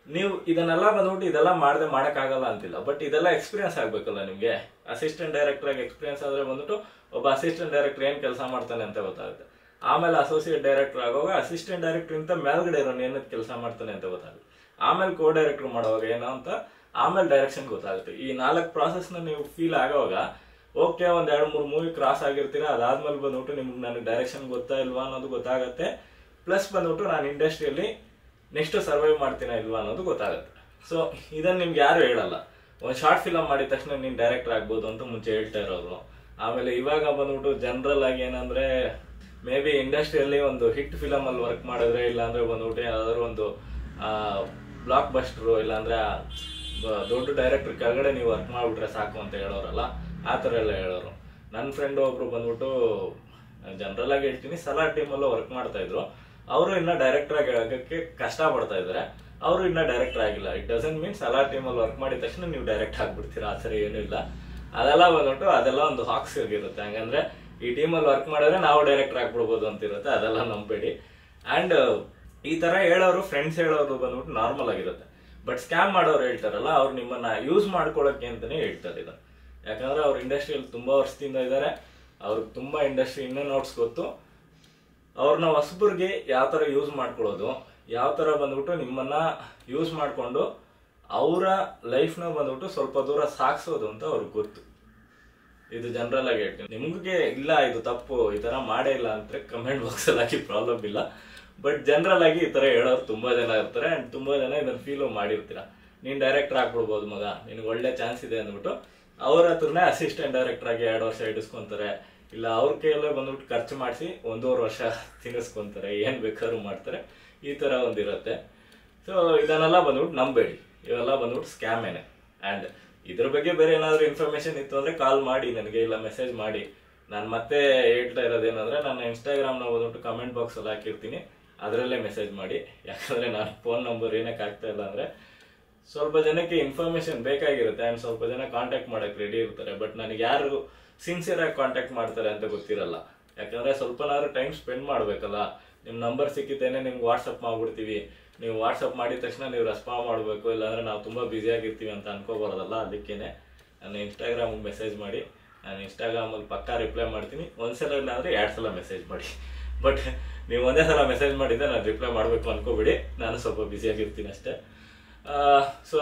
ನೀವು ಇದನ್ನೆಲ್ಲ ಬಂದ್ಬಿಟ್ಟು ಇದೆಲ್ಲ ಮಾಡಕ್ಕಾಗಲ್ಲ ಅಂತಿಲ್ಲ, ಬಟ್ ಇದೆಲ್ಲ ಎಕ್ಸ್ಪೀರಿಯನ್ಸ್ ಆಗ್ಬೇಕಲ್ಲ ನಿಮ್ಗೆ. ಅಸಿಸ್ಟೆಂಟ್ ಡೈರೆಕ್ಟರ್ ಆಗಿ ಎಕ್ಸ್ಪೀರಿಯನ್ಸ್ ಆದ್ರೆ ಬಂದ್ಬಿಟ್ಟು ಒಬ್ಬ ಅಸಿಸ್ಟೆಂಟ್ ಡೈರೆಕ್ಟರ್ ಏನ್ ಕೆಲಸ ಮಾಡ್ತಾನೆ ಅಂತ ಗೊತ್ತಾಗುತ್ತೆ. ಆಮೇಲೆ ಅಸೋಸಿಯೇಟ್ ಡೈರೆಕ್ಟರ್ ಆಗುವಾಗ ಅಸಿಸ್ಟೆಂಟ್ ಡೈರೆಕ್ಟರ್ ಇಂತ ಮೇಲ್ಗಡೆ ಇರೋನು ಏನಕ್ಕೆ ಕೆಲಸ ಮಾಡ್ತಾನೆ ಅಂತ ಗೊತ್ತಾಗುತ್ತೆ. ಆಮೇಲೆ ಕೋ ಡೈರೆಕ್ಟರ್ ಮಾಡುವಾಗ ಏನೋ ಅಂತ ಆಮೇಲೆ ಡೈರೆಕ್ಷನ್ ಗೊತ್ತಾಗುತ್ತೆ. ಈ 4 ಪ್ರಾಸೆಸ್ ನ ನೀವು ಫೀಲ್ ಆಗೋವಾಗ ಓಕೆ ಒಂದ್ 2-3 ಮೂವಿ ಕ್ರಾಸ್ ಆಗಿರ್ತೀರಾ, ಅದಾದ್ಮೇಲೆ ಬಂದ್ಬಿಟ್ಟು ನಿಮ್ಗೆ ನನಗೆ ಡೈರೆಕ್ಷನ್ ಗೊತ್ತಾ ಇಲ್ವಾ ಅನ್ನೋದು ಗೊತ್ತಾಗುತ್ತೆ. ಪ್ಲಸ್ ಬಂದ್ಬಿಟ್ಟು ನಾನು ಇಂಡಸ್ಟ್ರಿಯಲ್ಲಿ ನೆಕ್ಸ್ಟ್ ಸರ್ವೈವ್ ಮಾಡ್ತೀನಾ ಇಲ್ವಾ ಅನ್ನೋದು ಗೊತ್ತಾಗುತ್ತೆ. ಸೊ ಇದನ್ನ ನಿಮ್ಗೆ ಯಾರು ಹೇಳಲ್ಲ. ಒಂದು ಶಾರ್ಟ್ ಫಿಲಮ್ ಮಾಡಿದ ತಕ್ಷಣ ನೀನ್ ಡೈರೆಕ್ಟರ್ ಆಗ್ಬೋದು ಅಂತ ಮುಂಚೆ ಹೇಳ್ತಾ ಇರೋರು. ಆಮೇಲೆ ಇವಾಗ ಬಂದ್ಬಿಟ್ಟು ಜನರಲ್ ಆಗಿ ಏನಂದ್ರೆ ಮೇ ಬಿ ಇಂಡಸ್ಟ್ರಿಯಲ್ಲಿ ಒಂದು ಹಿಟ್ ಫಿಲಮ್ ಅಲ್ಲಿ ವರ್ಕ್ ಮಾಡಿದ್ರೆ, ಇಲ್ಲಾಂದ್ರೆ ಬಂದ್ಬಿಟ್ಟು ಯಾವ್ದಾದ್ರು ಒಂದು ಬ್ಲಾಕ್ ಬಸ್ಟರ್ ಇಲ್ಲಾಂದ್ರೆ ದೊಡ್ಡ ಡೈರೆಕ್ಟರ್ ಕೆಳಗಡೆ ನೀವು ವರ್ಕ್ ಮಾಡ್ಬಿಟ್ರೆ ಸಾಕು ಅಂತ ಹೇಳೋರಲ್ಲ, ಆ ಥರ ಎಲ್ಲ ಹೇಳೋರು. ನನ್ನ ಫ್ರೆಂಡ್ ಒಬ್ರು ಬಂದ್ಬಿಟ್ಟು ಜನರಲ್ ಆಗಿ ಹೇಳ್ತೀನಿ, ಸಲಾರ್ ಟೀಮಲ್ಲೂ ವರ್ಕ್ ಮಾಡ್ತಾ ಇದ್ರು. ಅವರು ಇನ್ನ ಡೈರೆಕ್ಟರ್ ಆಗಕ್ಕೆ ಕಷ್ಟ ಪಡ್ತಾ ಇದಾರೆ. ಅವರು ಇನ್ನ ಡೈರೆಕ್ಟರ್ ಆಗಿಲ್ಲ. ಇಟ್ ಡಸಂಟ್ ಮೀನ್ ಸಲಾರ್ ಟೀಮಲ್ಲಿ ವರ್ಕ್ ಮಾಡಿದ ತಕ್ಷಣ ನೀವು ಡೈರೆಕ್ಟ್ ಆಗ್ಬಿಡ್ತೀರಾ, ಆ ಥರ ಏನೂ ಇಲ್ಲ. ಅದೆಲ್ಲ ಬಂದ್ಬಿಟ್ಟು ಅದೆಲ್ಲ ಒಂದು ಹಾಕ್ಸ್ ಇರುತ್ತೆ. ಹಂಗಂದ್ರೆ ಈ ಟೀಮಲ್ಲಿ ವರ್ಕ್ ಮಾಡಿದ್ರೆ ನಾವು ಡೈರೆಕ್ಟರ್ ಆಗ್ಬಿಡ್ಬೋದು ಅಂತ ಇರುತ್ತೆ, ಅದೆಲ್ಲ ನಂಬೇಡಿ. ಅಂಡ್ ಈ ತರ ಹೇಳೋರು ಫ್ರೆಂಡ್ಸ್ ಹೇಳೋರು ಬಂದ್ಬಿಟ್ಟು ನಾರ್ಮಲ್ ಆಗಿರುತ್ತೆ. ಬಟ್ ಸ್ಕ್ಯಾಮ್ ಮಾಡೋರು ಹೇಳ್ತಾರಲ್ಲ, ಅವ್ರು ನಿಮ್ಮನ್ನ ಯೂಸ್ ಮಾಡ್ಕೊಳಕ್ಕೆ ಅಂತಾನೆ ಹೇಳ್ತಾರೆ ಇದು. ಯಾಕಂದ್ರೆ ಅವ್ರ ಇಂಡಸ್ಟ್ರಿಯಲ್ಲಿ ತುಂಬಾ ವರ್ಷದಿಂದ ಇದ್ದಾರೆ, ಅವ್ರಿಗೆ ತುಂಬಾ ಇಂಡಸ್ಟ್ರಿ ಇನ್ನೂ ನೋಟ್ಸ್ ಗೊತ್ತು. ಅವ್ರನ್ನ ಹೊಸಬ್ರಿಗೆ ಯಾವ ತರ ಯೂಸ್ ಮಾಡ್ಕೊಳ್ಳೋದು, ಯಾವ ತರ ಬಂದ್ಬಿಟ್ಟು ನಿಮ್ಮನ್ನ ಯೂಸ್ ಮಾಡ್ಕೊಂಡು ಅವರ ಲೈಫ್ನ ಬಂದ್ಬಿಟ್ಟು ಸ್ವಲ್ಪ ದೂರ ಸಾಗಿಸೋದು ಅಂತ ಅವ್ರಿಗೆ ಗೊತ್ತು. ಇದು ಜನರಲ್ ಆಗಿ ಹೇಳ್ತೀನಿ. ನಿಮ್ಗೆ ಇಲ್ಲ ಇದು ತಪ್ಪು, ಈ ತರ ಮಾಡೇ ಇಲ್ಲ ಅಂದ್ರೆ ಕಮೆಂಟ್ ಬಾಕ್ಸ್ ಅಲ್ಲಿ ಹಾಕಿ, ಪ್ರಾಬ್ಲಮ್ ಇಲ್ಲ. ಬಟ್ ಜನರಲ್ ಆಗಿ ಈ ತರ ಹೇಳೋರು ತುಂಬಾ ಜನ ಇರ್ತಾರೆ. ಅಂಡ್ ತುಂಬಾ ಜನ ಇದನ್ನ ಫೀಲ್ ಮಾಡಿರ್ತೀರ. ನೀನ್ ಡೈರೆಕ್ಟರ್ ಆಗ್ಬಿಡ್ಬೋದು ಮಗ, ನಿನ್ಗೆ ಒಳ್ಳೆ ಚಾನ್ಸ್ ಇದೆ ಅಂದ್ಬಿಟ್ಟು ಅವ್ರ ಹತ್ರನೇ ಅಸಿಸ್ಟೆಂಟ್ ಡೈರೆಕ್ಟರ್ ಆಗಿ 2 ವರ್ಷ ಇಡಿಸ್ಕೊಂತಾರೆ. ಇಲ್ಲ ಅವ್ರ ಕೈಯಲ್ಲೇ ಬಂದ್ಬಿಟ್ಟು ಖರ್ಚು ಮಾಡಿಸಿ 1.5 ವರ್ಷ ತಿನ್ನಿಸ್ಕೊಂತಾರೆ, ಏನ್ ಬೇಕಾದ್ರೂ ಮಾಡ್ತಾರೆ. ಈ ತರ ಒಂದಿರುತ್ತೆ. ಸೊ ಇದನ್ನೆಲ್ಲ ಬಂದ್ಬಿಟ್ಟು ನಂಬೇಡಿ, ಇವೆಲ್ಲ ಬಂದ್ಬಿಟ್ಟು ಸ್ಕ್ಯಾಮ್ ಏನೆ. ಅಂಡ್ ಇದ್ರ ಬಗ್ಗೆ ಬೇರೆ ಏನಾದ್ರು ಇನ್ಫಾರ್ಮೇಶನ್ ಇತ್ತು ಅಂದ್ರೆ ಕಾಲ್ ಮಾಡಿ ನನಗೆ, ಇಲ್ಲ ಮೆಸೇಜ್ ಮಾಡಿ. ನಾನು ಮತ್ತೆ ಹೇಳ್ತಾ ಇರೋದೇನಂದ್ರೆ ನನ್ನ ಇನ್ಸ್ಟಾಗ್ರಾಮ್ನ ಬಂದ್ಬಿಟ್ಟು ಕಮೆಂಟ್ ಬಾಕ್ಸ್ ಅಲ್ಲಿ ಹಾಕಿರ್ತೀನಿ, ಅದರಲ್ಲೇ ಮೆಸೇಜ್ ಮಾಡಿ. ಯಾಕಂದ್ರೆ ನಾನು ಫೋನ್ ನಂಬರ್ ಏನಕ್ಕೆ ಆಗ್ತಾ ಇಲ್ಲ ಅಂದ್ರೆ ಸ್ವಲ್ಪ ಜನಕ್ಕೆ ಇನ್ಫಾರ್ಮೇಶನ್ ಬೇಕಾಗಿರುತ್ತೆ ಅಂಡ್ ಸ್ವಲ್ಪ ಜನ ಕಾಂಟ್ಯಾಕ್ಟ್ ಮಾಡಕ್ ರೆಡಿ ಇರ್ತಾರೆ. ಬಟ್ ನನಗೆ ಯಾರು ಸಿನ್ಸಿಯರ್ ಆಗಿ ಕಾಂಟ್ಯಾಕ್ಟ್ ಮಾಡ್ತಾರೆ ಅಂತ ಗೊತ್ತಿರಲ್ಲ. ಯಾಕಂದ್ರೆ ಸ್ವಲ್ಪನಾದ್ರು ಟೈಮ್ ಸ್ಪೆಂಡ್ ಮಾಡ್ಬೇಕಲ್ಲ. ನಿಮ್ ನಂಬರ್ ಸಿಕ್ಕಿದ್ದೇನೆ ನಿಮ್ಗೆ ವಾಟ್ಸಪ್ ಮಾಡ್ಬಿಡ್ತೀವಿ, ನೀವು ವಾಟ್ಸಪ್ ಮಾಡಿದ ತಕ್ಷಣ ನೀವು ರೆಸ್ಪಾಂಡ್ ಮಾಡಬೇಕು, ಇಲ್ಲಾಂದ್ರೆ ನಾವು ತುಂಬಾ ಬ್ಯುಸಿ ಆಗಿರ್ತೀವಿ ಅಂತ ಅನ್ಕೋಬಾರ್ದಲ್ಲ. ಅದಕ್ಕೇನೆ ನನ್ನ ಇನ್ಸ್ಟಾಗ್ರಾಮ್ಗೆ ಮೆಸೇಜ್ ಮಾಡಿ. ನಾನು ಇನ್ಸ್ಟಾಗ್ರಾಮಲ್ಲಿ ಪಕ್ಕಾ ರಿಪ್ಲೈ ಮಾಡ್ತೀನಿ. ಒಂದ್ಸಲ ಇಲ್ಲ ಅಂದ್ರೆ 2 ಸಲ ಮೆಸೇಜ್ ಮಾಡಿ. ಬಟ್ ನೀವು ಒಂದೇ ಸಲ ಮೆಸೇಜ್ ಮಾಡಿದ್ರೆ ನಾನು ರಿಪ್ಲೈ ಮಾಡಬೇಕು ಅನ್ಕೋಬಿಡಿ, ನಾನು ಸ್ವಲ್ಪ ಬ್ಯುಸಿ ಆಗಿರ್ತೀನಿ ಅಷ್ಟೇ. ಸೊ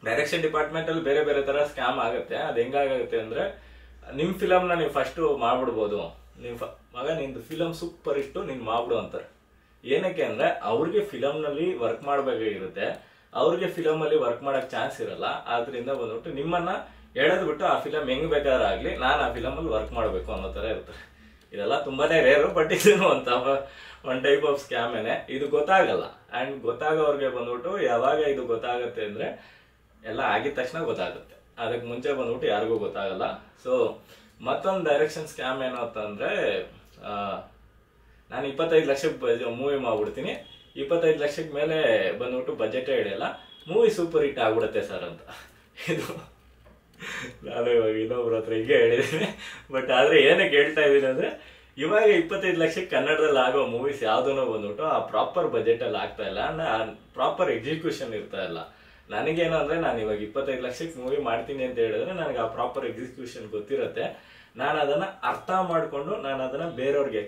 ಡೈರೆಕ್ಷನ್ ಡಿಪಾರ್ಟ್ಮೆಂಟ್ ಅಲ್ಲಿ ಬೇರೆ ಬೇರೆ ತರ ಸ್ಕ್ಯಾಮ್ ಆಗುತ್ತೆ. ಅದು ಹೆಂಗಾಗುತ್ತೆ ಅಂದ್ರೆ, ನಿಮ್ ಫಿಲಮ್ನ ನೀವು ಫಸ್ಟ್ ಮಾಡ್ಬಿಡ್ಬೋದು. ನೀವು ಮಗ ನಿಂದು ಫಿಲಮ್ ಸೂಪರ್ ಇಟ್ಟು ನೀನ್ ಮಾಡ್ಬಿಡು ಅಂತಾರೆ. ಏನಕ್ಕೆ ಅಂದ್ರೆ ಅವ್ರಿಗೆ ಫಿಲಮ್ ನಲ್ಲಿ ವರ್ಕ್ ಮಾಡ್ಬೇಕಾಗಿರುತ್ತೆ, ಅವ್ರಿಗೆ ಫಿಲಮ್ ಅಲ್ಲಿ ವರ್ಕ್ ಮಾಡಕ್ ಚಾನ್ಸ್ ಇರಲ್ಲ. ಆದ್ರಿಂದ ಬಂದ್ಬಿಟ್ಟು ನಿಮ್ಮನ್ನ ಎಳೆದ್ ಬಿಟ್ಟು ಆ ಫಿಲಮ್ ಹೆಂಗ್ ಬೇಕಾದ್ರೂ ಆಗ್ಲಿ ನಾನು ಆ ಫಿಲಮ್ ಅಲ್ಲಿ ವರ್ಕ್ ಮಾಡ್ಬೇಕು ಅನ್ನೋ ತರ ಇರ್ತಾರೆ. ಇದೆಲ್ಲ ತುಂಬಾನೇ ರೇರು, ಬಟ್ ಇದನ್ನು ಒಂದ್ ಟೈಪ್ ಆಫ್ ಸ್ಕ್ಯಾಮ್ ಏನೆ. ಇದು ಗೊತ್ತಾಗಲ್ಲ. ಅಂಡ್ ಗೊತ್ತಾಗೋರ್ಗೆ ಬಂದ್ಬಿಟ್ಟು ಯಾವಾಗ ಇದು ಗೊತ್ತಾಗುತ್ತೆ ಅಂದ್ರೆ ಎಲ್ಲ ಆಗಿದ ತಕ್ಷಣ ಗೊತ್ತಾಗುತ್ತೆ. ಅದಕ್ಕೆ ಮುಂಚೆ ಬಂದ್ಬಿಟ್ಟು ಯಾರಿಗೂ ಗೊತ್ತಾಗಲ್ಲ. ಸೊ ಮತ್ತೊಂದು ಡೈರೆಕ್ಷನ್ ಸ್ಕ್ಯಾಮ್ ಏನು ಅಂತಂದ್ರೆ, ನಾನು 25 ಲಕ್ಷಕ್ಕೆ ಮೂವಿ ಮಾಡ್ಬಿಡ್ತೀನಿ, 25 ಲಕ್ಷಕ್ಕೆ ಮೇಲೆ ಬಂದ್ಬಿಟ್ಟು ಬಜೆಟೇ ಹಿಡಿಯಲ್ಲ, ಮೂವಿ ಸೂಪರ್ ಹಿಟ್ ಆಗ್ಬಿಡುತ್ತೆ ಸರ್ ಅಂತ. ಇದು ನಾನು ಇವಾಗ ಇನ್ನೊಬ್ರ ಹತ್ರ ಹೀಗೆ ಹೇಳಿದ್ದೀನಿ. ಬಟ್ ಆದ್ರೆ ಏನಕ್ಕೆ ಹೇಳ್ತಾ ಇದೀನಿ ಅಂದ್ರೆ, ಇವಾಗ 25 ಲಕ್ಷಕ್ಕೆ ಕನ್ನಡದಲ್ಲಿ ಆಗೋ ಮೂವೀಸ್ ಯಾವ್ದೂ ಬಂದ್ಬಿಟ್ಟು ಆ ಪ್ರಾಪರ್ ಬಜೆಟ್ ಅಲ್ಲಿ ಆಗ್ತಾ ಇಲ್ಲ, ಪ್ರಾಪರ್ ಎಕ್ಸಿಕ್ಯೂಷನ್ ಇರ್ತಾ ಇಲ್ಲ. ನನಗೇನು ಅಂದ್ರೆ, ನಾನು ಇವಾಗ 25 ಲಕ್ಷಕ್ಕೆ ಮೂವಿ ಮಾಡ್ತೀನಿ ಅಂತ ಹೇಳಿದ್ರೆ ನನಗೆ ಆ ಪ್ರಾಪರ್ ಎಕ್ಸಿಕ್ಯೂಷನ್ ಗೊತ್ತಿರುತ್ತೆ. ನಾನು ಅದನ್ನ ಅರ್ಥ ಮಾಡ್ಕೊಂಡು ನಾನು ಅದನ್ನ ಬೇರೆಯವ್ರಿಗೆ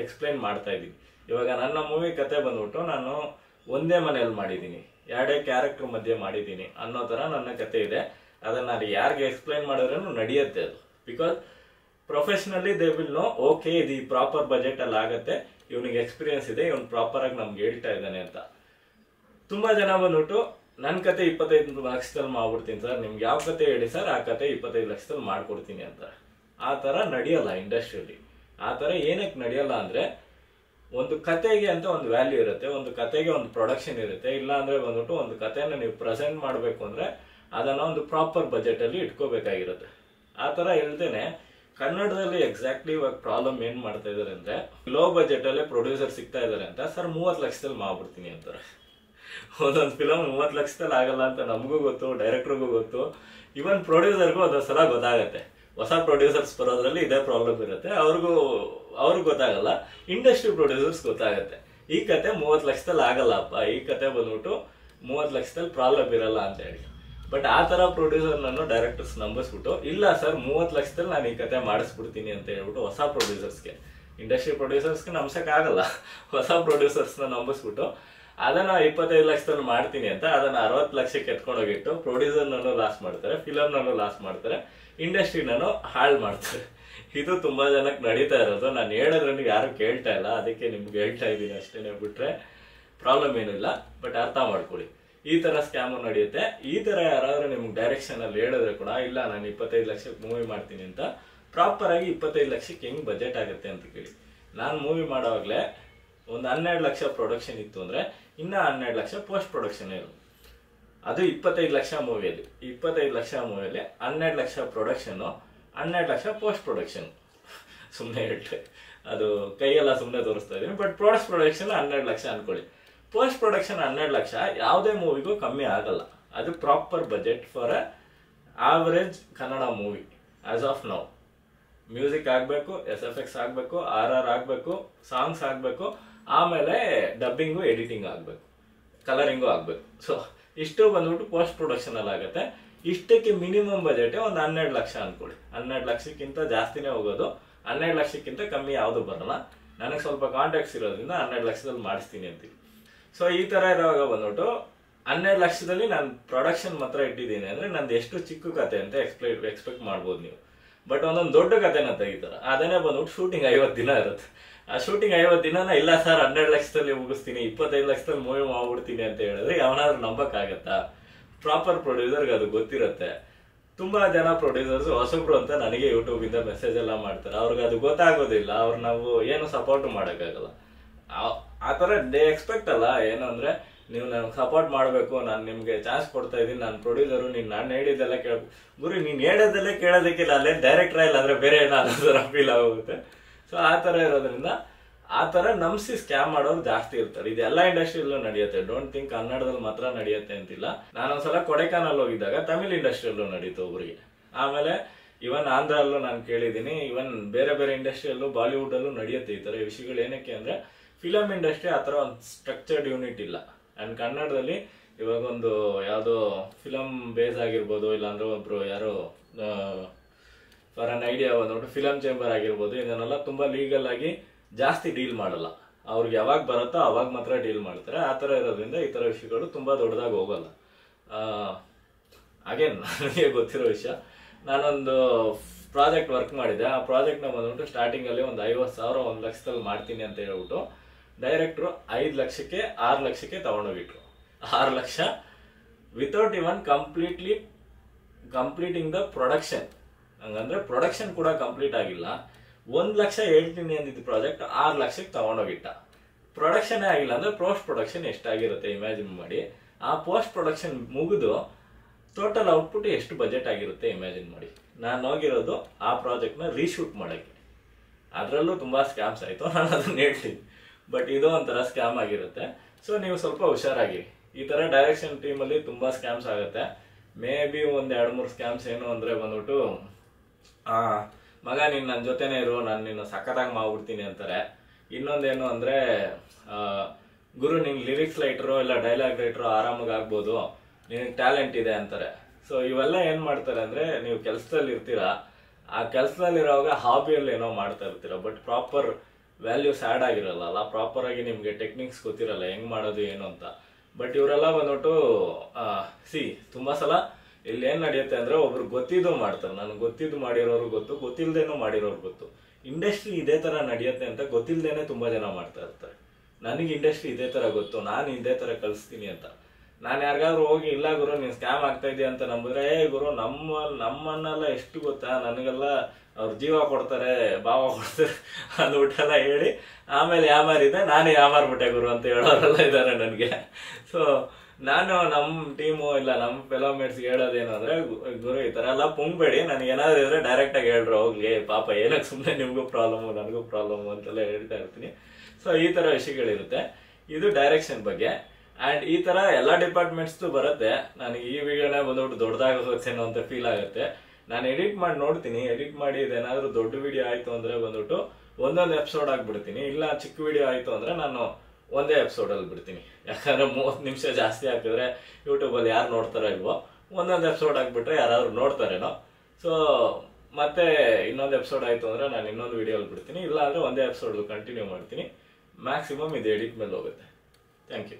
ಎಕ್ಸ್ಪ್ಲೈನ್ ಮಾಡ್ತಾ ಇದ್ದೀನಿ. ಇವಾಗ ನನ್ನ ಮೂವಿ ಕತೆ ಬಂದ್ಬಿಟ್ಟು ನಾನು ಒಂದೇ ಮನೆಯಲ್ಲಿ ಮಾಡಿದ್ದೀನಿ, 2 ಕ್ಯಾರೆಕ್ಟರ್ ಮಧ್ಯೆ ಮಾಡಿದ್ದೀನಿ ಅನ್ನೋ ತರ ನನ್ನ ಕತೆ ಇದೆ. ಅದನ್ನ ನಾನು ಯಾರಿಗೆ ಎಕ್ಸ್ಪ್ಲೈನ್ ಮಾಡಿದ್ರೂ ನಡೆಯುತ್ತೆ ಅದು. Because professionally they will know, okay ಇದು ಈ ಪ್ರಾಪರ್ ಬಜೆಟ್ ಅಲ್ಲಿ ಆಗತ್ತೆ, ಇವನಿಗೆ ಎಕ್ಸ್ಪೀರಿಯನ್ಸ್ ಇದೆ, ಇವನು ಪ್ರಾಪರ್ ಆಗಿ ನಮ್ಗೆ ಹೇಳ್ತಾ ಇದ್ದಾನೆ ಅಂತ. ತುಂಬಾ ಜನ ಬಂದ್ಬಿಟ್ಟು ನನ್ನ ಕತೆ 25 ಲಕ್ಷದಲ್ಲಿ ಮಾಡ್ಬಿಡ್ತೀನಿ ಸರ್, ನಿಮ್ಗೆ ಯಾವ ಕತೆ ಹೇಳಿ ಸರ್, ಆ ಕತೆ 25 ಲಕ್ಷದಲ್ಲಿ ಮಾಡ್ಕೊಡ್ತೀನಿ ಅಂತ. ಆ ತರ ನಡೆಯಲ್ಲ ಇಂಡಸ್ಟ್ರಿಯಲ್ಲಿ. ಆ ತರ ಏನಕ್ಕೆ ನಡೆಯಲ್ಲ ಅಂದ್ರೆ, ಒಂದು ಕತೆಗೆ ಅಂತ ಒಂದು ವ್ಯಾಲ್ಯೂ ಇರುತ್ತೆ, ಒಂದು ಕತೆಗೆ ಒಂದು ಪ್ರೊಡಕ್ಷನ್ ಇರುತ್ತೆ. ಇಲ್ಲ ಅಂದ್ರೆ ಬಂದ್ಬಿಟ್ಟು ಒಂದು ಕತೆನ ನೀವು ಪ್ರೆಸೆಂಟ್ ಮಾಡ್ಬೇಕು ಅಂದ್ರೆ ಅದನ್ನ ಒಂದು ಪ್ರಾಪರ್ ಬಜೆಟ್ ಅಲ್ಲಿ ಇಟ್ಕೋಬೇಕಾಗಿರುತ್ತೆ. ಆ ತರ ಹೇಳ್ತೇನೆ ಕನ್ನಡದಲ್ಲಿ ಎಕ್ಸಾಕ್ಟ್ಲಿ ಇವಾಗ ಪ್ರಾಬ್ಲಮ್ ಏನ್ ಮಾಡ್ತಾ ಇದಾರೆ ಅಂದ್ರೆ, ಲೋ ಬಜೆಟ್ ಅಲ್ಲೇ ಪ್ರೊಡ್ಯೂಸರ್ ಸಿಗ್ತಾ ಇದಾರೆ ಅಂತ ಸರ್ 30 ಲಕ್ಷದಲ್ಲಿ ಮಾಡ್ಬಿಡ್ತೀನಿ ಅಂತಾರೆ. ಒಂದೊಂದು ಫಿಲಮ್ 30 ಲಕ್ಷದಲ್ಲಿ ಆಗಲ್ಲ ಅಂತ ನಮಗೂ ಗೊತ್ತು, ಡೈರೆಕ್ಟರ್ಗೂ ಗೊತ್ತು, ಇವನ್ ಪ್ರೊಡ್ಯೂಸರ್ಗೂ ಅದೊಂದ್ಸಲ ಗೊತ್ತಾಗತ್ತೆ. ಹೊಸ ಪ್ರೊಡ್ಯೂಸರ್ಸ್ ಬರೋದ್ರಲ್ಲಿ ಇದೇ ಪ್ರಾಬ್ಲಮ್ ಇರುತ್ತೆ, ಅವ್ರಿಗೆ ಗೊತ್ತಾಗಲ್ಲ, ಇಂಡಸ್ಟ್ರಿ ಪ್ರೊಡ್ಯೂಸರ್ಸ್ ಗೊತ್ತಾಗತ್ತೆ. ಈ ಕತೆ 30 ಲಕ್ಷದಲ್ಲಿ ಆಗಲ್ಲಪ್ಪ, ಈ ಕತೆ ಬಂದ್ಬಿಟ್ಟು 30 ಲಕ್ಷದಲ್ಲಿ ಪ್ರಾಬ್ಲಮ್ ಇರಲ್ಲ ಅಂತ ಹೇಳಿ. ಬಟ್ ಆ ತರ ಪ್ರೊಡ್ಯೂಸರ್ ನಾನು ಡೈರೆಕ್ಟರ್ಸ್ ನಂಬಿಸ್ಬಿಟ್ಟು, ಇಲ್ಲ ಸರ್ 30 ಲಕ್ಷದಲ್ಲಿ ನಾನು ಈ ಕತೆ ಮಾಡಿಸ್ಬಿಡ್ತೀನಿ ಅಂತ ಹೇಳ್ಬಿಟ್ಟು ಹೊಸ ಪ್ರೊಡ್ಯೂಸರ್ಸ್ಗೆ, ಇಂಡಸ್ಟ್ರಿ ಪ್ರೊಡ್ಯೂಸರ್ಸ್ಗೆ ನಂಬಿಸಕ್ಕಾಗಲ್ಲ, ಹೊಸ ಪ್ರೊಡ್ಯೂಸರ್ಸ್ನ ನಂಬಿಸ್ಬಿಟ್ಟು ಅದನ್ನ 25 ಲಕ್ಷದಲ್ಲಿ ಮಾಡ್ತೀನಿ ಅಂತ ಅದನ್ನ 60 ಲಕ್ಷಕ್ಕೆ ಎತ್ಕೊಂಡೋಗಿಟ್ಟು ಪ್ರೊಡ್ಯೂಸರ್ನಲ್ಲೂ ಲಾಸ್ ಮಾಡ್ತಾರೆ, ಫಿಲಮ್ನಲ್ಲೂ ಲಾಸ್ ಮಾಡ್ತಾರೆ, ಇಂಡಸ್ಟ್ರಿನೂ ಹಾಳು ಮಾಡ್ತಾರೆ. ಇದು ತುಂಬಾ ಜನಕ್ಕೆ ನಡೀತಾ ಇರೋದು. ನಾನು ಹೇಳೋದ್ರಲ್ಲಿ ಯಾರು ಕೇಳ್ತಾ ಇಲ್ಲ, ಅದಕ್ಕೆ ನಿಮ್ಗೆ ಹೇಳ್ತಾ ಇದ್ದೀನಿ ಅಷ್ಟೇನೆ, ಬಿಟ್ರೆ ಪ್ರಾಬ್ಲಮ್ ಏನಿಲ್ಲ. ಬಟ್ ಅರ್ಥ ಮಾಡ್ಕೊಳ್ಳಿ, ಈ ತರ ಸ್ಕ್ಯಾಮ್ ನಡೆಯುತ್ತೆ. ಈ ತರ ಯಾರಾದ್ರೂ ನಿಮ್ಗೆ ಡೈರೆಕ್ಷನ್ ಅಲ್ಲಿ ಹೇಳಿದ್ರೆ ಕೂಡ, ಇಲ್ಲ ನಾನು 25 ಲಕ್ಷಕ್ಕೆ ಮೂವಿ ಮಾಡ್ತೀನಿ ಅಂತ, ಪ್ರಾಪರ್ ಆಗಿ 25 ಲಕ್ಷಕ್ಕೆ ಹೆಂಗ್ ಬಜೆಟ್ ಆಗುತ್ತೆ ಅಂತ ಕೇಳಿ. ನಾನು ಮೂವಿ ಮಾಡೋವಾಗ್ಲೇ ಒಂದು 12 ಲಕ್ಷ ಪ್ರೊಡಕ್ಷನ್ ಇತ್ತು ಅಂದ್ರೆ ಇನ್ನ 12 ಲಕ್ಷ ಪೋಸ್ಟ್ ಪ್ರೊಡಕ್ಷನ್ ಇರೋದು. ಅದು 25 ಲಕ್ಷ ಮೂವಿಯಲ್ಲಿ, 25 ಲಕ್ಷ ಮೂವಿಯಲ್ಲಿ 12 lakh production, 12 lakh post production. ಸುಮ್ಮನೆ ಹೇಳ್ತೆ, ಅದು ಕೈಯೆಲ್ಲ ಸುಮ್ಮನೆ ತೋರಿಸ್ತಾ ಇದೀನಿ. ಬಟ್ ಪೋಸ್ಟ್ ಪ್ರೊಡಕ್ಷನ್ 12 ಲಕ್ಷ ಅನ್ಕೊಳ್ಳಿ. ಪೋಸ್ಟ್ ಪ್ರೊಡಕ್ಷನ್ 12 ಲಕ್ಷ ಯಾವುದೇ ಮೂವಿಗೂ ಕಮ್ಮಿ ಆಗಲ್ಲ. ಅದು proper budget for average Kannada movie as of now. Music ಆಗಬೇಕು, SFX ಆಗಬೇಕು, RR ಆಗಬೇಕು, ಸಾಂಗ್ಸ್ ಆಗಬೇಕು, ಆಮೇಲೆ ಡಬ್ಬಿಂಗು, ಎಡಿಟಿಂಗ್ ಆಗಬೇಕು, ಕಲರಿಂಗು ಆಗಬೇಕು. ಸೊ ಇಷ್ಟು ಬಂದ್ಬಿಟ್ಟು ಪೋಸ್ಟ್ ಪ್ರೊಡಕ್ಷನ್ ಅಲ್ಲಿ ಆಗುತ್ತೆ. ಇಷ್ಟಕ್ಕೆ ಮಿನಿಮಮ್ ಬಜೆಟ್ ಒಂದು 12 ಲಕ್ಷ ಅನ್ಕೊಳ್ಳಿ. 12 ಲಕ್ಷಕ್ಕಿಂತ ಜಾಸ್ತಿನೇ ಹೋಗೋದು, 12 ಲಕ್ಷಕ್ಕಿಂತ ಕಮ್ಮಿ ಯಾವುದು ಬರಲ್ಲ. ನನಗೆ ಸ್ವಲ್ಪ ಕಾಂಟ್ಯಾಕ್ಟ್ಸ್ ಇರೋದ್ರಿಂದ 12 ಲಕ್ಷದಲ್ಲಿ ಮಾಡಿಸ್ತೀನಿ ಅಂತೀವಿ. ಸೊ ಈ ತರ ಇರುವಾಗ ಬಂದ್ಬಿಟ್ಟು 12 ಲಕ್ಷದಲ್ಲಿ ನಾನು ಪ್ರೊಡಕ್ಷನ್ ಮಾತ್ರ ಇಟ್ಟಿದ್ದೀನಿ ಅಂದ್ರೆ ನಂದು ಎಷ್ಟು ಚಿಕ್ಕ ಕತೆ ಅಂತ ಎಕ್ಸ್ಪೆಕ್ಟ್ ಮಾಡ್ಬೋದು ನೀವು. ಬಟ್ ಒಂದೊಂದು ದೊಡ್ಡ ಕತೆನ ತೆಗಿತಾರೆ, ಅದನ್ನೇ ಬಂದ್ಬಿಟ್ಟು ಶೂಟಿಂಗ್ 50 ದಿನ ಇರುತ್ತೆ. ಆ ಶೂಟಿಂಗ್ 50 ದಿನನ ಇಲ್ಲ ಸರ್ 12 ಲಕ್ಷದಲ್ಲಿ ಮುಗಿಸ್ತೀನಿ, 25 ಲಕ್ಷದಲ್ಲಿ ಮೂವಿ ಮಾಡ್ಬಿಡ್ತೀನಿ ಅಂತ ಹೇಳಿದ್ರೆ ಯಾವನಾದ್ರೂ ನಂಬಕ್ಕಾಗತ್ತಾ? ಪ್ರಾಪರ್ ಪ್ರೊಡ್ಯೂಸರ್ಗೆ ಅದು ಗೊತ್ತಿರುತ್ತೆ. ತುಂಬಾ ಜನ ಪ್ರೊಡ್ಯೂಸರ್ಸ್ ಹೊಸಬ್ರು ಅಂತ ನನಗೆ ಯೂಟ್ಯೂಬ್ ಇಂದ ಮೆಸೇಜ್ ಎಲ್ಲ ಮಾಡ್ತಾರೆ. ಅವ್ರಿಗೆ ಅದು ಗೊತ್ತಾಗೋದಿಲ್ಲ, ಅವ್ರು ನಾವು ಏನು ಸಪೋರ್ಟ್ ಮಾಡೋಕ್ಕಾಗಲ್ಲ. ಆತರ ದೇ ಎಕ್ಸ್ಪೆಕ್ಟ್ ಅಲ್ಲ. ಏನು ಅಂದ್ರೆ ನೀವು ನನಗೆ ಸಪೋರ್ಟ್ ಮಾಡಬೇಕು, ನಾನು ನಿಮ್ಗೆ ಚಾನ್ಸ್ ಕೊಡ್ತಾ ಇದ್ದೀನಿ, ನಾನು ಪ್ರೊಡ್ಯೂಸರು, ನಾನು ಹೇಳಿದ್ದೆಲ್ಲ ಕೇಳ್ಬೇಕು. ಗುರು ನೀನ್ ಹೇಳೋದಲ್ಲೇ ಕೇಳೋದಕ್ಕಿಲ್ಲ, ಅಲ್ಲೇ ಡೈರೆಕ್ಟರ್ ಇಲ್ಲ ಅಂದ್ರೆ ಬೇರೆ ಏನಾದ್ರು ಫೀಲ್ ಆಗುತ್ತೆ. ಸೊ ಆ ತರ ಇರೋದ್ರಿಂದ ಆ ತರ ನಂಬಿಸಿ ಸ್ಕ್ಯಾಮ್ ಮಾಡೋರು ಜಾಸ್ತಿ ಇರ್ತಾರೆ. ಇದು ಎಲ್ಲ ಇಂಡಸ್ಟ್ರಿಯಲ್ಲೂ ನಡೆಯುತ್ತೆ. ಡೋಂಟ್ ಥಿಂಕ್ ಕನ್ನಡದಲ್ಲಿ ಮಾತ್ರ ನಡೆಯುತ್ತೆ ಅಂತಿಲ್ಲ. ನಾನೊಂದ್ಸಲ ಕೊಡೈಕನಾಲ್ ಹೋಗಿದ್ದಾಗ ತಮಿಳ್ ಇಂಡಸ್ಟ್ರಿಯಲ್ಲೂ ನಡೀತು ಒಬ್ರಿಗೆ. ಆಮೇಲೆ ಇವನ್ ಆಂಧ್ರ ಅಲ್ಲೂ ನಾನು ಕೇಳಿದೀನಿ, ಇವನ್ ಬೇರೆ ಬೇರೆ ಇಂಡಸ್ಟ್ರಿಯಲ್ಲೂ ಬಾಲಿವುಡ್ ಅಲ್ಲೂ ನಡೆಯುತ್ತೆ ಈ ತರ ವಿಷಯಗಳು. ಏನಕ್ಕೆ ಅಂದ್ರೆ ಫಿಲಂ ಇಂಡಸ್ಟ್ರಿ ಆ ತರ ಒಂದು ಸ್ಟ್ರಕ್ಚರ್ಡ್ ಯೂನಿಟ್ ಇಲ್ಲ. ಅಂಡ್ ಕನ್ನಡದಲ್ಲಿ ಇವಾಗ ಒಂದು ಯಾವ್ದೋ ಫಿಲಂ ಬೇಸ್ ಆಗಿರ್ಬೋದು, ಇಲ್ಲಾಂದ್ರೆ ಒಬ್ರು ಯಾರೋ ಫಾರ್ ಅನ್ ಐಡಿಯಾ ಬಂದ್ಬಿಟ್ಟು ಫಿಲಂ ಚೇಂಬರ್ ಆಗಿರ್ಬೋದು, ಇದನ್ನೆಲ್ಲ ತುಂಬಾ ಲೀಗಲ್ ಆಗಿ ಜಾಸ್ತಿ ಡೀಲ್ ಮಾಡಲ್ಲ. ಅವ್ರಿಗೆ ಯಾವಾಗ ಬರುತ್ತೋ ಅವಾಗ ಮಾತ್ರ ಡೀಲ್ ಮಾಡ್ತಾರೆ. ಆ ತರ ಇರೋದ್ರಿಂದ ಈ ತರ ವಿಷಯಗಳು ತುಂಬಾ ದೊಡ್ಡದಾಗಿ ಹೋಗಲ್ಲ. ಅಗೇನ್ ನನಗೆ ಗೊತ್ತಿರೋ ವಿಷಯ, ನಾನೊಂದು ಪ್ರಾಜೆಕ್ಟ್ ವರ್ಕ್ ಮಾಡಿದ್ದೆ. ಆ ಪ್ರಾಜೆಕ್ಟ್ ನ ಬಂದ್ಬಿಟ್ಟು ಸ್ಟಾರ್ಟಿಂಗ್ ಅಲ್ಲಿ ಒಂದು 50,000 1 ಲಕ್ಷದಲ್ಲಿ ಮಾಡ್ತೀನಿ ಅಂತ ಹೇಳ್ಬಿಟ್ಟು ಡೈರೆಕ್ಟ್ರು 5 ಲಕ್ಷಕ್ಕೆ 6 ಲಕ್ಷಕ್ಕೆ ತಗೊಂಡೋಗಿಟ್ರು. 6 lakh without even completing the production. ಹಂಗಂದ್ರೆ ಪ್ರೊಡಕ್ಷನ್ ಕೂಡ ಕಂಪ್ಲೀಟ್ ಆಗಿಲ್ಲ. 1 ಲಕ್ಷ ಹೇಳ್ತೀನಿ ಅಂದಿದ್ದು ಪ್ರಾಜೆಕ್ಟ್ 6 ಲಕ್ಷಕ್ಕೆ ತಗೊಂಡೋಗಿಟ್ಟ. ಪ್ರೊಡಕ್ಷನ್ ಆಗಿಲ್ಲ ಅಂದ್ರೆ ಪೋಸ್ಟ್ ಪ್ರೊಡಕ್ಷನ್ ಎಷ್ಟಾಗಿರುತ್ತೆ ಇಮ್ಯಾಜಿನ್ ಮಾಡಿ. ಆ ಪೋಸ್ಟ್ ಪ್ರೊಡಕ್ಷನ್ ಮುಗಿದು ಟೋಟಲ್ ಔಟ್ಪುಟ್ ಎಷ್ಟು ಬಜೆಟ್ ಆಗಿರುತ್ತೆ ಇಮ್ಯಾಜಿನ್ ಮಾಡಿ. ನಾನು ಹೋಗಿರೋದು ಆ ಪ್ರಾಜೆಕ್ಟ್ ನ ರೀಶೂಟ್ ಮಾಡಕ್ಕೆ. ಅದರಲ್ಲೂ ತುಂಬಾ ಸ್ಕ್ಯಾಮ್ಸ್ ಆಯ್ತು, ನಾನು ಅದನ್ನ ಹೇಳ್ತೀನಿ. ಬಟ್ ಇದು ಒಂಥರ ಸ್ಕ್ಯಾಮ್ ಆಗಿರುತ್ತೆ. ಸೊ ನೀವು ಸ್ವಲ್ಪ ಹುಷಾರಾಗಿರಿ. ಈ ತರ ಡೈರೆಕ್ಷನ್ ಟೀಮ್ ಅಲ್ಲಿ ತುಂಬಾ ಸ್ಕ್ಯಾಮ್ಸ್ ಆಗುತ್ತೆ. ಮೇ ಬಿ ಒಂದ್ 2-3 ಸ್ಕ್ಯಾಮ್ಸ್ ಏನು ಅಂದ್ರೆ ಬಂದ್ಬಿಟ್ಟು ಮಗ ನೀನ್ ನನ್ನ ಜೊತೆನೇ ಇರು, ನಾನು ನಿನ್ನ ಸಖತ್ತಾಗಿ ಮಾಡ್ಬಿಡ್ತೀನಿ ಅಂತಾರೆ. ಇನ್ನೊಂದೇನು ಅಂದ್ರೆ ಗುರು ನಿನ್ ಲಿರಿಕ್ಸ್ ರೈಟರು ಇಲ್ಲ ಡೈಲಾಗ್ ರೈಟರು ಆರಾಮಾಗಿ ಆಗ್ಬೋದು, ನಿನಗೆ ಟ್ಯಾಲೆಂಟ್ ಇದೆ ಅಂತಾರೆ. ಸೊ ಇವೆಲ್ಲ ಏನ್ ಮಾಡ್ತಾರೆ ಅಂದ್ರೆ, ನೀವು ಕೆಲ್ಸದಲ್ಲಿ ಇರ್ತೀರಾ, ಆ ಕೆಲ್ಸದಲ್ಲಿ ಇರೋವಾಗ ಹಾಬಿಯಲ್ಲಿ ಏನೋ ಮಾಡ್ತಾ ಇರ್ತೀರಾ, ಬಟ್ ಪ್ರಾಪರ್ ವ್ಯಾಲ್ಯೂಸ್ ಆ್ಯಡ್ ಆಗಿರಲ್ಲ, ಪ್ರಾಪರ್ ಆಗಿ ನಿಮ್ಗೆ ಟೆಕ್ನಿಕ್ಸ್ ಗೊತ್ತಿರಲ್ಲ ಹೆಂಗ್ ಮಾಡೋದು ಏನು ಅಂತ. ಬಟ್ ಇವರೆಲ್ಲ ಬಂದ್ಬಿಟ್ಟು ತುಂಬಾ ಸಲ ಇಲ್ಲಿ ಏನ್ ನಡೆಯುತ್ತೆ ಅಂದ್ರೆ, ಒಬ್ರು ಗೊತ್ತಿದ್ದು ಮಾಡ್ತಾರೆ. ನನಗೆ ಗೊತ್ತಿದ್ದು ಮಾಡಿರೋರು ಗೊತ್ತು, ಗೊತ್ತಿಲ್ದೇನೂ ಮಾಡಿರೋರು ಗೊತ್ತು. ಇಂಡಸ್ಟ್ರಿ ಇದೇ ತರ ನಡೆಯುತ್ತೆ ಅಂತ ಗೊತ್ತಿಲ್ದೇನೆ ತುಂಬಾ ಜನ ಮಾಡ್ತಾ ಇರ್ತಾರೆ. ನನಗೆ ಇಂಡಸ್ಟ್ರಿ ಇದೇ ತರ ಗೊತ್ತು, ನಾನು ಇದೇ ತರ ಕಲಿಸ್ತೀನಿ ಅಂತ. ನಾನು ಯಾರಿಗಾದ್ರು ಹೋಗಿ ಇಲ್ಲ ಗುರು ನೀನ್ ಸ್ಕ್ಯಾಮ್ ಆಗ್ತಾ ಇದೆಯಾ ಅಂತ ನಂಬಿದ್ರೆ, ಗುರು ನಮ್ಮನ್ನೆಲ್ಲ ಎಷ್ಟು ಗೊತ್ತಾ, ನನಗೆಲ್ಲ ಅವ್ರ ಜೀವ ಕೊಡ್ತಾರೆ, ಭಾವ ಕೊಡ್ತಾರೆ ಅಂದ್ಬಿಟ್ಟೆಲ್ಲ ಹೇಳಿ ಆಮೇಲೆ ಯಾಮಾರಿದೆ, ನಾನೇ ಯಾಮಾರ್ಬಿಟ್ಟೆ ಗುರು ಅಂತ ಹೇಳೋರೆಲ್ಲ ಇದ್ದಾರೆ ನನಗೆ. ಸೊ ನಾನು ನಮ್ಮ ಟೀಮು ಇಲ್ಲ ನಮ್ಮ ಫೆಲೋ ಮೇಟ್ಸ್ಗೆ ಹೇಳೋದೇನು ಅಂದ್ರೆ, ಗುರು ಈ ತರ ಎಲ್ಲ ಪುಂಗ್ಬೇಡಿ, ನನಗೆ ಏನಾದ್ರು ಇದ್ರೆ ಡೈರೆಕ್ಟ್ ಆಗಿ ಹೇಳ್ರು, ಹೋಗ್ಲಿ ಪಾಪ ಏನಕ್ಕೆ ಸುಮ್ಮನೆ ನಿಮ್ಗೂ ಪ್ರಾಬ್ಲಮ್ಮು ನನಗೂ ಪ್ರಾಬ್ಲಮ್ಮು ಅಂತೆಲ್ಲ ಹೇಳ್ತಾ ಇರ್ತೀನಿ. ಸೊ ಈ ತರ ವಿಷಯಗಳಿರುತ್ತೆ. ಇದು ಡೈರೆಕ್ಷನ್ ಬಗ್ಗೆ. ಅಂಡ್ ಈ ತರ ಎಲ್ಲಾ ಡಿಪಾರ್ಟ್ಮೆಂಟ್ಸ್ ಬರುತ್ತೆ. ನನಗೆ ಈ ವಿಡಿಯೋನೇ ಬಂದ್ಬಿಟ್ಟು ದೊಡ್ಡದಾಗ ಹೋಗ್ತೇನೋ ಅಂತ ಫೀಲ್ ಆಗುತ್ತೆ. ನಾನು ಎಡಿಟ್ ಮಾಡಿ ನೋಡ್ತೀನಿ, ಎಡಿಟ್ ಮಾಡಿ ಇದೇನಾದ್ರೂ ದೊಡ್ಡ ವಿಡಿಯೋ ಆಯ್ತು ಅಂದ್ರೆ ಬಂದ್ಬಿಟ್ಟು ಒಂದೊಂದು ಎಪಿಸೋಡ್ ಆಗ್ಬಿಡ್ತೀನಿ. ಇಲ್ಲ ಚಿಕ್ಕ ವಿಡಿಯೋ ಆಯ್ತು ಅಂದ್ರೆ ನಾನು ಒಂದೇ ಎಪಿಸೋಡಲ್ಲಿ ಬಿಡ್ತೀನಿ. ಯಾಕಂದರೆ 30 ನಿಮಿಷ ಜಾಸ್ತಿ ಹಾಕಿದ್ರೆ ಯೂಟ್ಯೂಬಲ್ಲಿ ಯಾರು ನೋಡ್ತಾರೋ ಇಲ್ವೋ, ಒಂದೊಂದು ಎಪಿಸೋಡ್ ಹಾಕ್ಬಿಟ್ರೆ ಯಾರಾದರೂ ನೋಡ್ತಾರೇನೋ. ಸೊ ಮತ್ತೆ ಇನ್ನೊಂದು ಎಪಿಸೋಡ್ ಆಯಿತು ಅಂದರೆ ನಾನು ಇನ್ನೊಂದು ವಿಡಿಯೋಲ್ಲಿ ಬಿಡ್ತೀನಿ, ಇಲ್ಲ ಅಂದರೆ ಒಂದೇ ಎಪಿಸೋಡ್ ಕಂಟಿನ್ಯೂ ಮಾಡ್ತೀನಿ. ಮ್ಯಾಕ್ಸಿಮಮ್ ಇದು ಎಡಿಟ್ ಮೇಲೆ ಹೋಗುತ್ತೆ. Thank you.